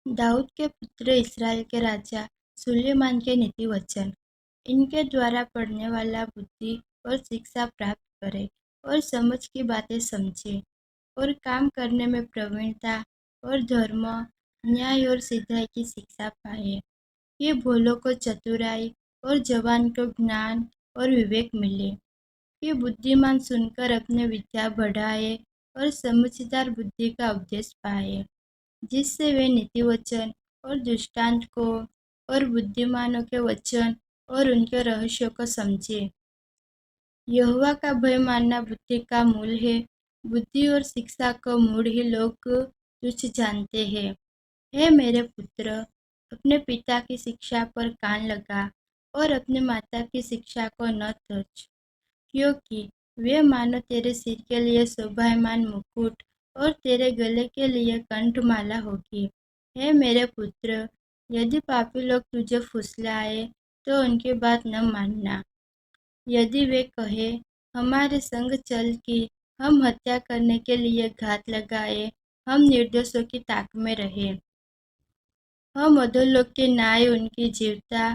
दाऊद के पुत्र इस्राएल के राजा सुलेमान के नीति वचन। इनके द्वारा पढ़ने वाला बुद्धि और शिक्षा प्राप्त करे और समझ की बातें समझे और काम करने में प्रवीणता और धर्म, न्याय और सिद्धाई की शिक्षा पाए। ये भोलों को चतुराई और जवान को ज्ञान और विवेक मिले। ये बुद्धिमान सुनकर अपने विद्या बढ़ाए और समझदार बुद्धि का उपदेश पाए, जिससे वे नीति वचन और दृष्टांत को और बुद्धिमानों के वचन और उनके रहस्यों को समझे। यहोवा का भय मानना बुद्धि का मूल है। बुद्धि और शिक्षा को मूल ही लोग तुच्छ जानते हैं। हे मेरे पुत्र, अपने पिता की शिक्षा पर कान लगा और अपने माता की शिक्षा को न त्याज, क्योंकि वे मानो तेरे सिर के लिए शोभायमान मुकुट और तेरे गले के लिए कंठमाला होगी। हे मेरे पुत्र, यदि पापी लोग तुझे फुसलाए तो उनकी बात न मानना। यदि वे कहे, हमारे संग चल कि हम हत्या करने के लिए घात लगाए, हम निर्दोषों की ताक में रहे, हम अधोलोक के न्याय उनकी जीवता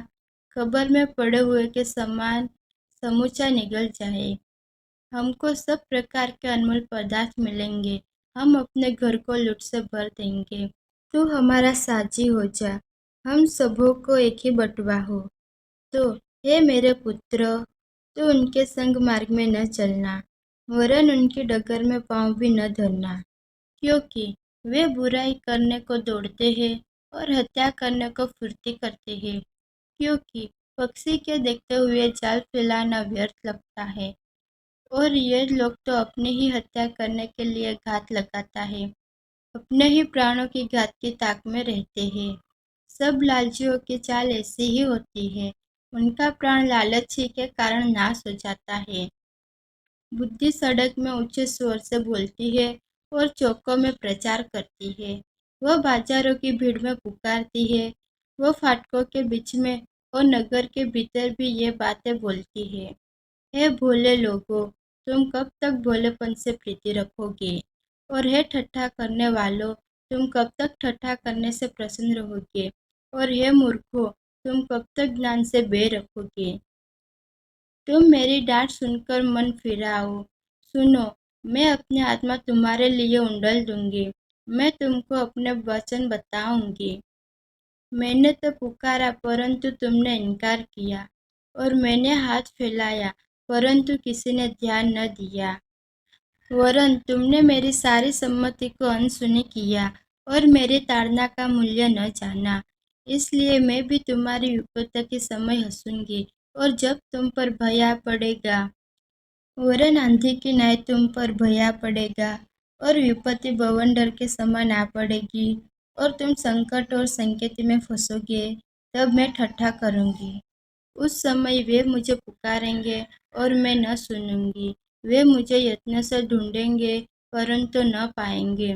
खबर में पड़े हुए के समान समूचा निगल जाए। हमको सब प्रकार के अनमोल पदार्थ मिलेंगे, हम अपने घर को लूट से भर देंगे। तू हमारा साझी हो जा, हम सबों को एक ही बटवा हो। तो हे मेरे पुत्र, तो उनके संग मार्ग में न चलना, वरन उनकी डगर में पाँव भी न धरना, क्योंकि वे बुराई करने को दौड़ते हैं और हत्या करने को फुर्ती करते हैं। क्योंकि पक्षी के देखते हुए जाल फैलाना व्यर्थ लगता है, और ये लोग तो अपनी ही हत्या करने के लिए घात लगाता है, अपने ही प्राणों की घात की ताक में रहते हैं। सब लालचियों की चाल ऐसी ही होती है, उनका प्राण लालच ही के कारण नाश हो जाता है। बुद्धि सड़क में ऊंचे स्वर से बोलती है और चौकों में प्रचार करती है। वह बाजारों की भीड़ में पुकारती है, वह फाटकों के बीच में और नगर के भीतर भी ये बातें बोलती है। हे भोले लोगों, तुम कब तक भोलेपन से प्रीति रखोगे? और हे ठट्ठा करने वालों, तुम कब तक ठट्ठा करने से प्रसन्न रहोगे? और हे मूर्खों, तुम कब तक ज्ञान से बे रखोगे? तुम मेरी डांट सुनकर मन फिराओ। सुनो, मैं अपनी आत्मा तुम्हारे लिए उंडेल दूंगी। मैं तुमको अपने वचन बताऊंगी। मैंने तो पुकारा परंतु तुमने इनकार किया, और मैंने हाथ फैलाया परंतु किसी ने ध्यान न दिया। वरन तुमने मेरी सारी सम्मति को अनसुनी किया और मेरी ताड़ना का मूल्य न जाना। इसलिए मैं भी तुम्हारी विपत्ति के समय हंसूंगी, और जब तुम पर भया पड़ेगा, वरन आंधी की नाई तुम पर भया पड़ेगा, और विपत्ति बवंडर के समान आ पड़ेगी, और तुम संकट और संकट में फंसोगे, तब मैं ठट्ठा करूंगी। उस समय वे मुझे पुकारेंगे और मैं न सुनूंगी। वे मुझे यत्न से ढूंढेंगे परंतु न पाएंगे,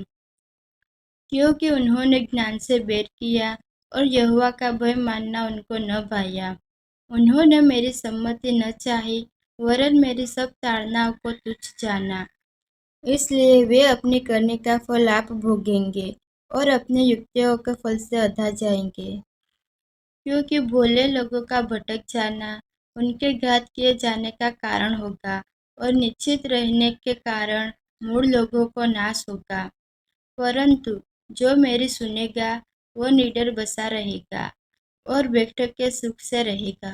क्योंकि उन्होंने ज्ञान से बैर किया और यहोवा का भय मानना उनको न भाया। उन्होंने मेरी सम्मति न चाही, वरन मेरी सब ताड़नाओं को तुच्छ जाना। इसलिए वे अपनी करनी का फल आप भोगेंगे और अपनी युक्तियों के फल से अधा जाएंगे। क्योंकि भोले लोगों का भटक जाना उनके घात किए जाने का कारण होगा, और निश्चित रहने के कारण मूढ़ लोगों को नाश होगा। परंतु जो मेरी सुनेगा वो निडर बसा रहेगा और बैठक के सुख से रहेगा।